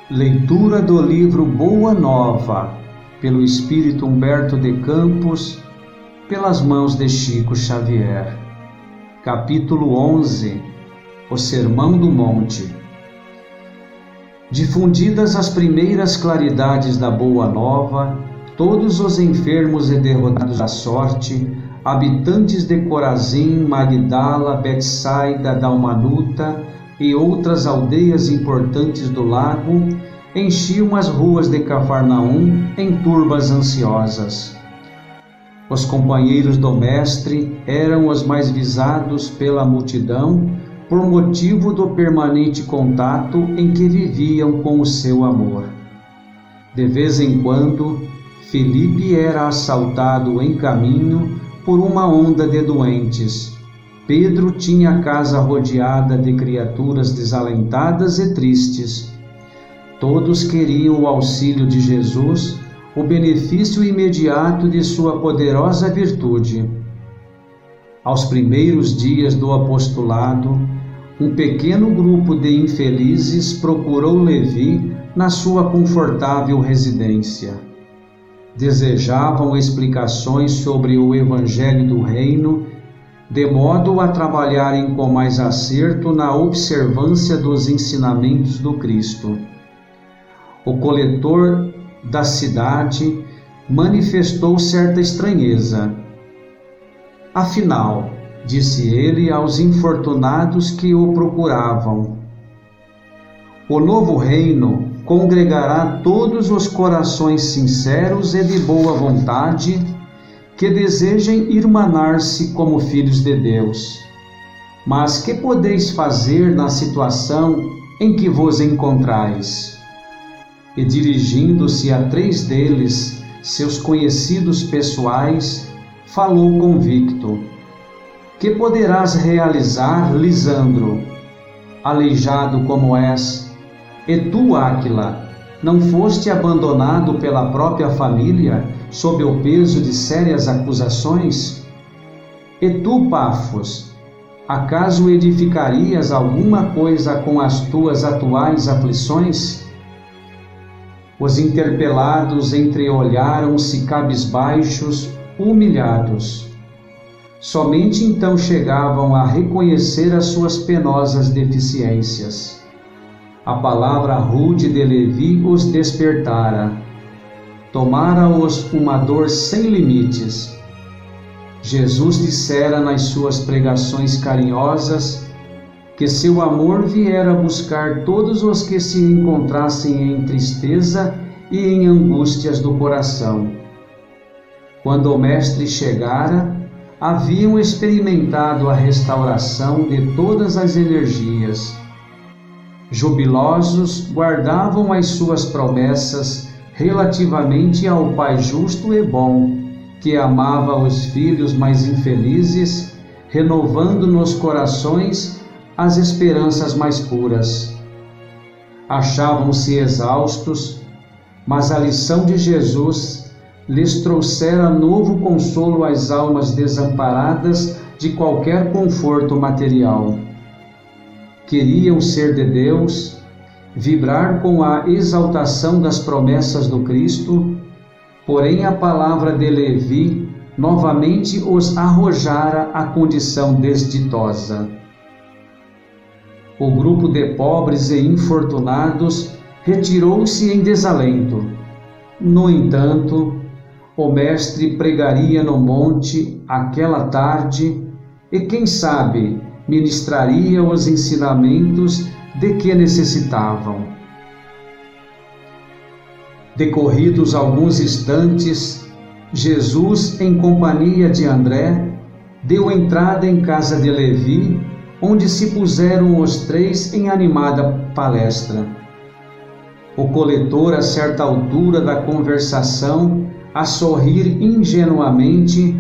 Leitura do livro Boa Nova, pelo Espírito Humberto de Campos, pelas mãos de Chico Xavier. Capítulo 11. O Sermão do Monte. Difundidas as primeiras claridades da Boa Nova, todos os enfermos e derrotados da sorte, habitantes de Corazim, Magdala, Betsaida, Dalmanuta e outras aldeias importantes do lago, enchiam as ruas de Cafarnaum em turbas ansiosas. Os companheiros do Mestre eram os mais visados pela multidão, por motivo do permanente contato em que viviam com o seu amor. De vez em quando, Filipe era assaltado em caminho por uma onda de doentes. Pedro tinha a casa rodeada de criaturas desalentadas e tristes. Todos queriam o auxílio de Jesus, o benefício imediato de sua poderosa virtude. Aos primeiros dias do apostolado, um pequeno grupo de infelizes procurou Levi na sua confortável residência. Desejavam explicações sobre o Evangelho do Reino, de modo a trabalharem com mais acerto na observância dos ensinamentos do Cristo. O coletor da cidade manifestou certa estranheza. Afinal, disse ele aos infortunados que o procuravam, o novo reino congregará todos os corações sinceros e de boa vontade que desejem irmanar-se como filhos de Deus. Mas que podeis fazer na situação em que vos encontrais? E dirigindo-se a 3 deles, seus conhecidos pessoais, falou convicto: que poderás realizar, Lisandro? Aleijado como és, e tu, Áquila, não foste abandonado pela própria família sob o peso de sérias acusações? E tu, Pafos, acaso edificarias alguma coisa com as tuas atuais aflições? Os interpelados entreolharam-se cabisbaixos, humilhados. Somente então chegavam a reconhecer as suas penosas deficiências. A palavra rude de Levi os despertara. Tomara-os uma dor sem limites. Jesus dissera nas suas pregações carinhosas que seu amor viera buscar todos os que se encontrassem em tristeza e em angústias do coração. Quando o Mestre chegara, haviam experimentado a restauração de todas as energias. Jubilosos, guardavam as suas promessas relativamente ao Pai justo e bom, que amava os filhos mais infelizes, renovando nos corações as esperanças mais puras. Achavam-se exaustos, mas a lição de Jesus lhes trouxera novo consolo às almas desamparadas de qualquer conforto material. Queriam ser de Deus, vibrar com a exaltação das promessas do Cristo, porém a palavra de Levi novamente os arrojara à condição desditosa. O grupo de pobres e infortunados retirou-se em desalento. No entanto, o Mestre pregaria no monte aquela tarde e, quem sabe, ministraria os ensinamentos de que necessitavam. Decorridos alguns instantes, Jesus, em companhia de André, deu entrada em casa de Levi, onde se puseram os 3 em animada palestra. O coletor, a certa altura da conversação, a sorrir ingenuamente,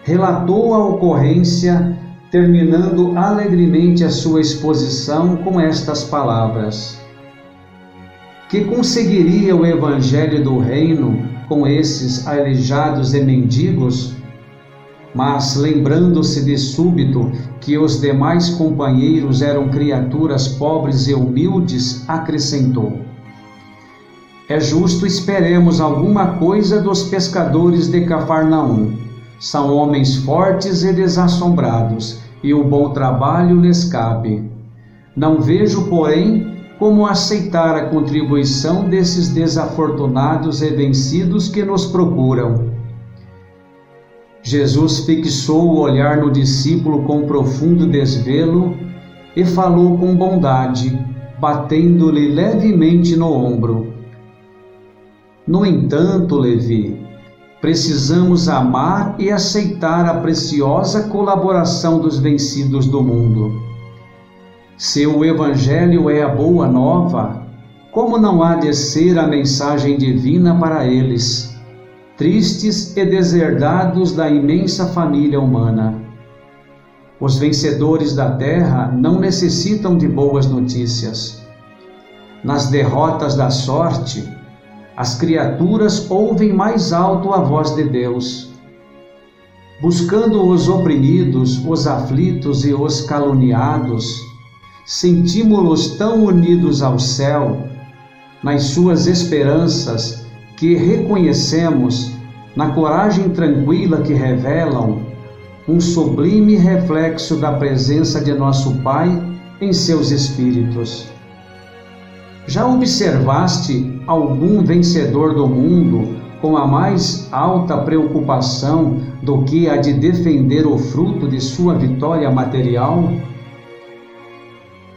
relatou a ocorrência, terminando alegremente a sua exposição com estas palavras: que conseguiria o Evangelho do Reino com esses aleijados e mendigos? Mas, lembrando-se de súbito que os demais companheiros eram criaturas pobres e humildes, acrescentou: É justo esperemos alguma coisa dos pescadores de Cafarnaum. São homens fortes e desassombrados, e o bom trabalho lhes cabe. Não vejo, porém, como aceitar a contribuição desses desafortunados e vencidos que nos procuram. Jesus fixou o olhar no discípulo com profundo desvelo e falou com bondade, batendo-lhe levemente no ombro. No entanto, Levi, precisamos amar e aceitar a preciosa colaboração dos vencidos do mundo. Se o Evangelho é a boa nova, como não há de ser a mensagem divina para eles, tristes e deserdados da imensa família humana? Os vencedores da terra não necessitam de boas notícias. Nas derrotas da sorte, as criaturas ouvem mais alto a voz de Deus. Buscando os oprimidos, os aflitos e os caluniados, sentimos-los tão unidos ao céu, nas suas esperanças, que reconhecemos, na coragem tranquila que revelam, um sublime reflexo da presença de nosso Pai em seus espíritos. Já observaste algum vencedor do mundo com a mais alta preocupação do que a de defender o fruto de sua vitória material?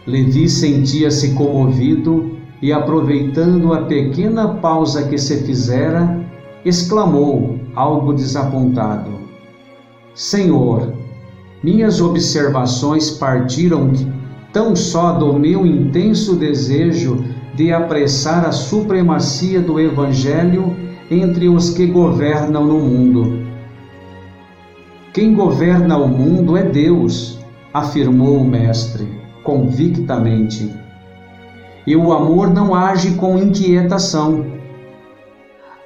Levi sentia-se comovido e, aproveitando a pequena pausa que se fizera, exclamou, algo desapontado: Senhor, minhas observações partiram tão só do meu intenso desejo de apressar a supremacia do Evangelho entre os que governam no mundo. Quem governa o mundo é Deus, afirmou o Mestre, convictamente. E o amor não age com inquietação.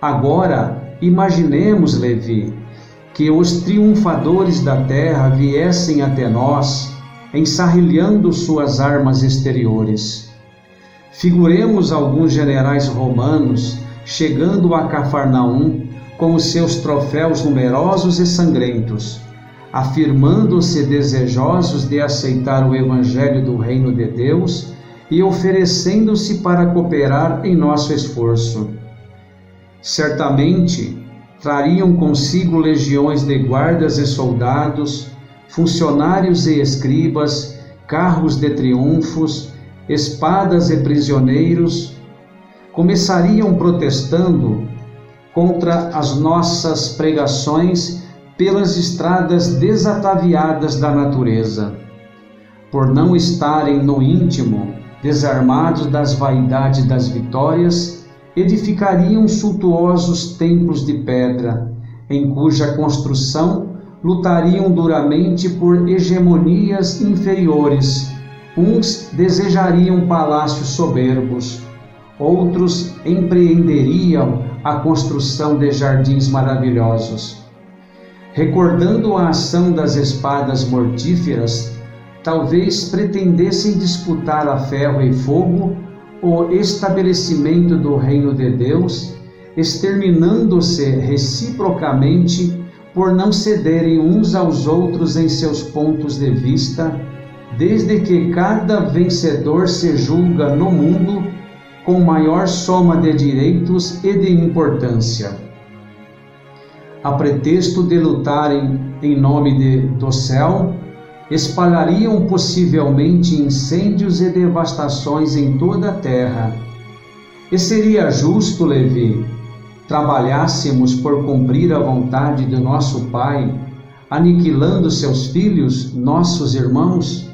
Agora, imaginemos, Levi, que os triunfadores da terra viessem até nós, ensarrilhando suas armas exteriores. Figuremos alguns generais romanos chegando a Cafarnaum com os seus troféus numerosos e sangrentos, afirmando-se desejosos de aceitar o Evangelho do Reino de Deus e oferecendo-se para cooperar em nosso esforço. Certamente, trariam consigo legiões de guardas e soldados, funcionários e escribas, carros de triunfos, espadas e prisioneiros. Começariam protestando contra as nossas pregações pelas estradas desataviadas da natureza. Por não estarem no íntimo, desarmados das vaidades das vitórias, edificariam suntuosos templos de pedra, em cuja construção lutariam duramente por hegemonias inferiores. Uns desejariam palácios soberbos, outros empreenderiam a construção de jardins maravilhosos. Recordando a ação das espadas mortíferas, talvez pretendessem disputar a ferro e fogo o estabelecimento do reino de Deus, exterminando-se reciprocamente por não cederem uns aos outros em seus pontos de vista, desde que cada vencedor se julga no mundo com maior soma de direitos e de importância. A pretexto de lutarem em nome do céu, espalhariam possivelmente incêndios e devastações em toda a terra. E seria justo, Levi, trabalhássemos por cumprir a vontade de nosso Pai, aniquilando seus filhos, nossos irmãos?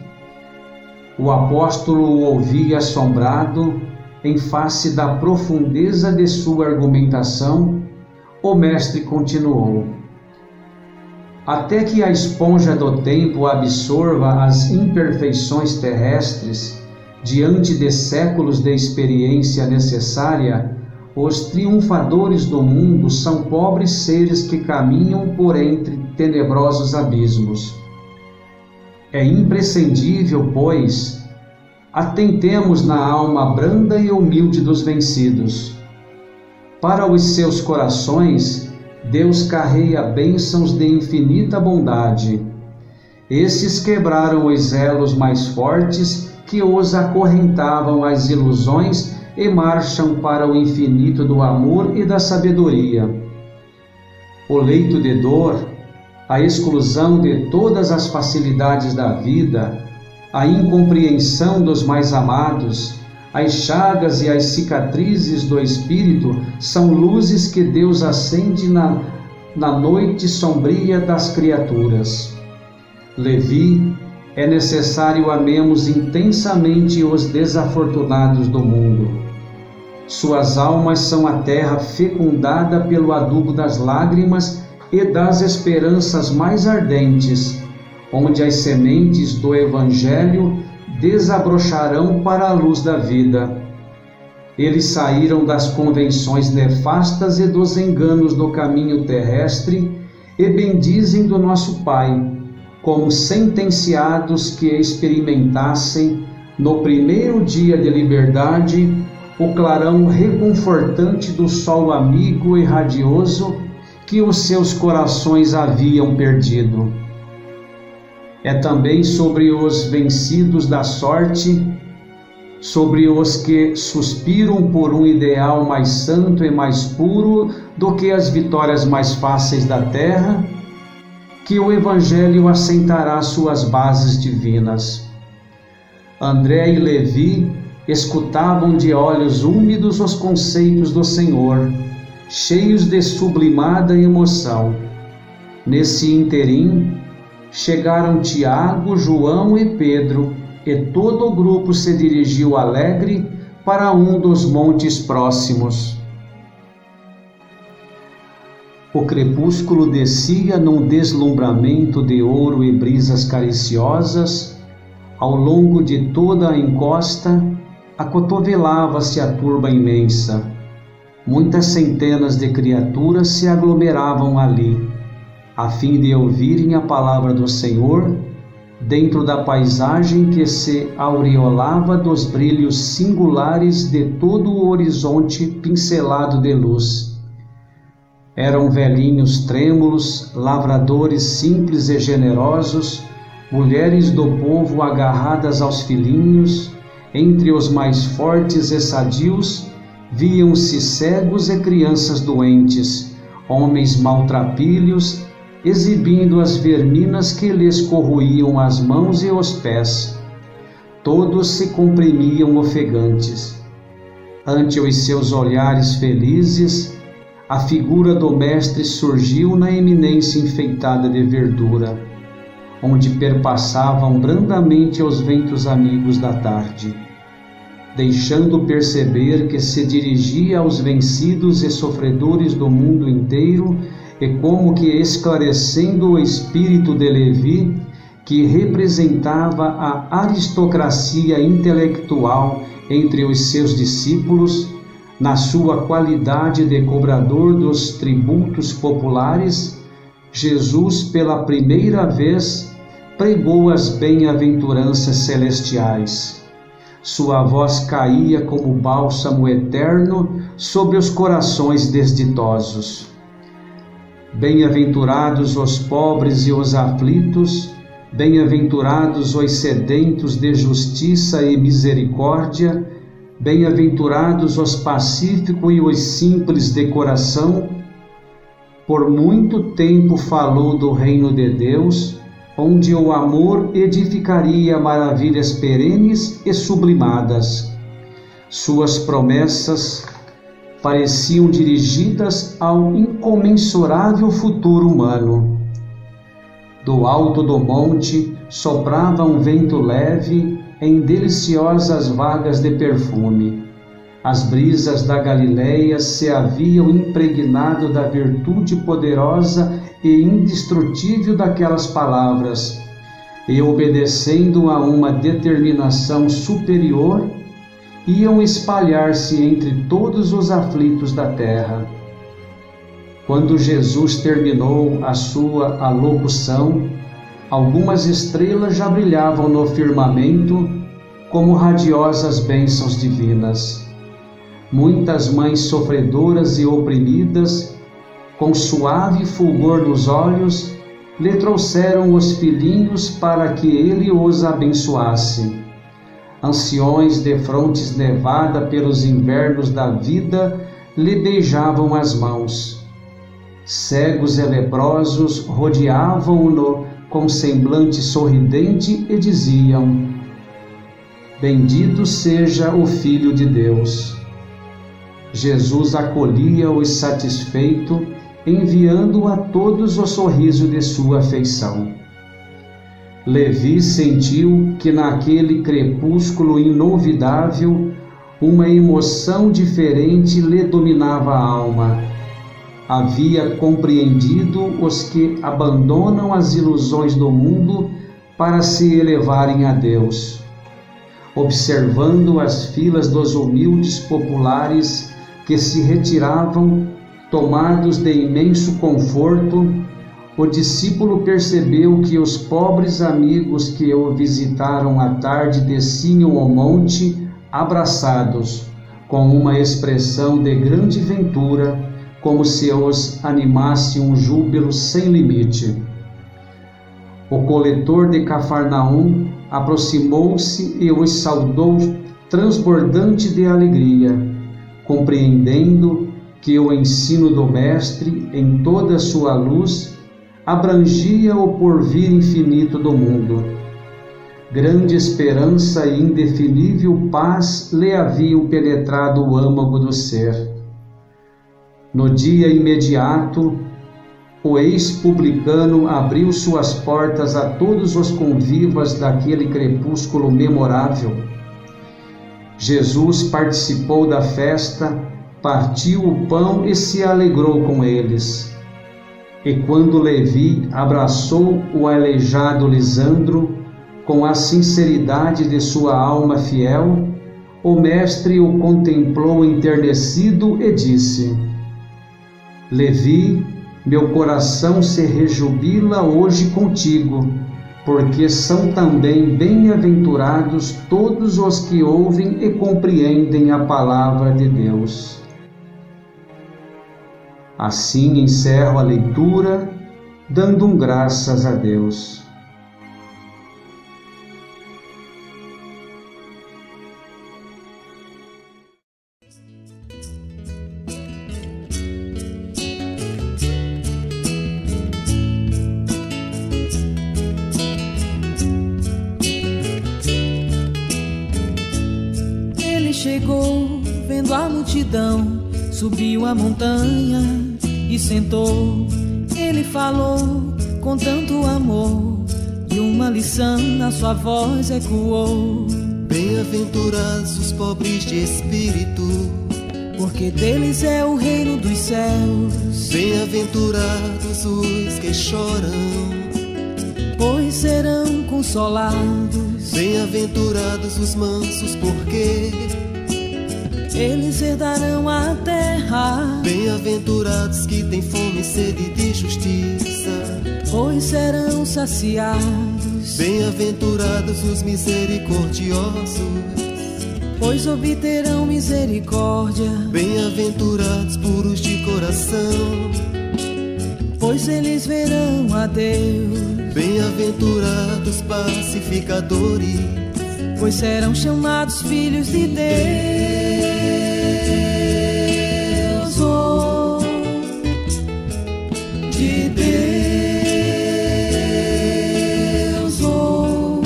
O apóstolo o ouvia assombrado, em face da profundeza de sua argumentação. O mestre continuou: até que a esponja do tempo absorva as imperfeições terrestres, diante de séculos de experiência necessária, os triunfadores do mundo são pobres seres que caminham por entre tenebrosos abismos. É imprescindível, pois, atentemos na alma branda e humilde dos vencidos. Para os seus corações, Deus carrega bênçãos de infinita bondade. Esses quebraram os elos mais fortes que os acorrentavam às ilusões e marcham para o infinito do amor e da sabedoria. O leito de dor, a exclusão de todas as facilidades da vida, a incompreensão dos mais amados, as chagas e as cicatrizes do espírito são luzes que Deus acende na noite sombria das criaturas. Levi, é necessário amemos intensamente os desafortunados do mundo. Suas almas são a terra fecundada pelo adubo das lágrimas e das esperanças mais ardentes, onde as sementes do Evangelho desabrocharão para a luz da vida. Eles saíram das convenções nefastas e dos enganos do caminho terrestre e bendizem do nosso Pai, como sentenciados que experimentassem, no primeiro dia de liberdade, o clarão reconfortante do sol amigo e radioso que os seus corações haviam perdido. É também sobre os vencidos da sorte, sobre os que suspiram por um ideal mais santo e mais puro do que as vitórias mais fáceis da terra, que o Evangelho assentará suas bases divinas. André e Levi escutavam de olhos úmidos os conceitos do Senhor, cheios de sublimada emoção. Nesse interim, chegaram Tiago, João e Pedro, e todo o grupo se dirigiu alegre para um dos montes próximos. O crepúsculo descia num deslumbramento de ouro e brisas cariciosas. Ao longo de toda a encosta, acotovelava-se a turba imensa. Muitas centenas de criaturas se aglomeravam ali, a fim de ouvirem a palavra do Senhor, dentro da paisagem que se aureolava dos brilhos singulares de todo o horizonte pincelado de luz. Eram velhinhos trêmulos, lavradores simples e generosos, mulheres do povo agarradas aos filhinhos, entre os mais fortes e sadios, viam-se cegos e crianças doentes, homens maltrapilhos, exibindo as verminas que lhes corroíam as mãos e os pés. Todos se comprimiam ofegantes. Ante os seus olhares felizes, a figura do Mestre surgiu na eminência enfeitada de verdura, onde perpassavam brandamente os ventos amigos da tarde, deixando perceber que se dirigia aos vencidos e sofredores do mundo inteiro, e como que esclarecendo o espírito de Levi, que representava a aristocracia intelectual entre os seus discípulos, na sua qualidade de cobrador dos tributos populares, Jesus, pela primeira vez, pregou as bem-aventuranças celestiais. Sua voz caía como bálsamo eterno sobre os corações desditosos. Bem-aventurados os pobres e os aflitos, bem-aventurados os sedentos de justiça e misericórdia, bem-aventurados os pacíficos e os simples de coração. Por muito tempo falou do reino de Deus, onde o amor edificaria maravilhas perenes e sublimadas. Suas promessas pareciam dirigidas ao incomensurável futuro humano. Do alto do monte soprava um vento leve em deliciosas vagas de perfume. As brisas da Galileia se haviam impregnado da virtude poderosa e indestrutível daquelas palavras, e obedecendo a uma determinação superior, iam espalhar-se entre todos os aflitos da terra. Quando Jesus terminou a sua alocução, algumas estrelas já brilhavam no firmamento como radiosas bênçãos divinas. muitas mães sofredoras e oprimidas, com suave fulgor nos olhos, lhe trouxeram os filhinhos para que ele os abençoasse. Anciões de frontes nevada pelos invernos da vida lhe beijavam as mãos. Cegos e leprosos rodeavam-no com semblante sorridente e diziam: Bendito seja o Filho de Deus. Jesus acolhia-os satisfeito, enviando a todos o sorriso de sua afeição. Levi sentiu que naquele crepúsculo inovidável uma emoção diferente lhe dominava a alma. Havia compreendido os que abandonam as ilusões do mundo para se elevarem a Deus. Observando as filas dos humildes populares que se retiravam, tomados de imenso conforto, o discípulo percebeu que os pobres amigos que o visitaram à tarde desciam ao monte abraçados, com uma expressão de grande ventura, como se os animasse um júbilo sem limite. O coletor de Cafarnaum aproximou-se e os saudou transbordante de alegria, compreendendo que o ensino do Mestre, em toda a sua luz, abrangia o porvir infinito do mundo. Grande esperança e indefinível paz lhe haviam penetrado o âmago do ser. No dia imediato, o ex-publicano abriu suas portas a todos os convivas daquele crepúsculo memorável. Jesus participou da festa, partiu o pão e se alegrou com eles. E quando Levi abraçou o aleijado Lisandro, com a sinceridade de sua alma fiel, o mestre o contemplou enternecido e disse: Levi, meu coração se rejubila hoje contigo, porque são também bem-aventurados todos os que ouvem e compreendem a palavra de Deus. Assim encerro a leitura, dando graças a Deus. Ele chegou, vendo a multidão, subiu a montanha e sentou. Ele falou com tanto amor, e uma lição na sua voz ecoou. Bem-aventurados os pobres de espírito, porque deles é o reino dos céus. Bem-aventurados os que choram, pois serão consolados. Bem-aventurados os mansos, porque eles herdarão a terra. Bem-aventurados que têm fome e sede de justiça, pois serão saciados. Bem-aventurados os misericordiosos, pois obterão misericórdia. Bem-aventurados puros de coração, pois eles verão a Deus. Bem-aventurados pacificadores, pois serão chamados filhos de Deus. Oh, de Deus. Oh,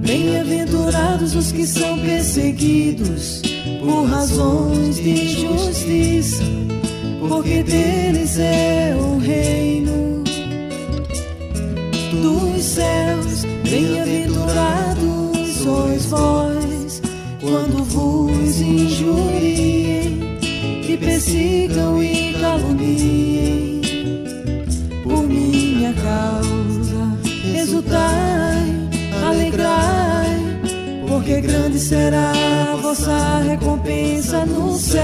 bem-aventurados os que são perseguidos por razões de justiça, porque deles é o reino dos céus. Bem-aventurados sois vós, quando vos injuriem e persigam e caluniem por minha causa. Exultai, alegrai, porque grande será a vossa recompensa no céu.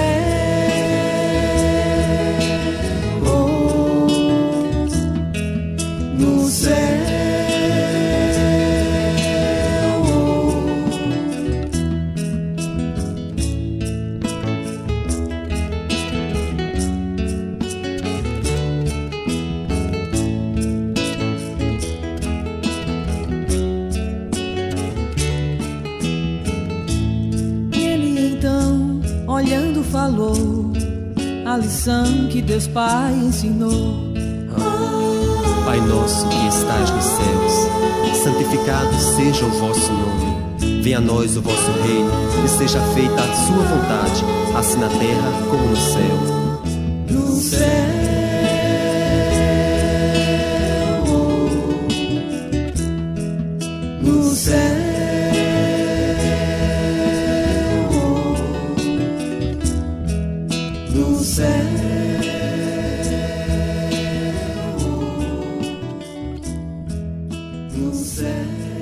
No céu. falou a lição que Deus Pai ensinou. Pai nosso que estás nos céus, santificado seja o vosso nome. Venha a nós o vosso reino, e seja feita a sua vontade, assim na terra como no céu. No céu, no céu, no céu. No céu.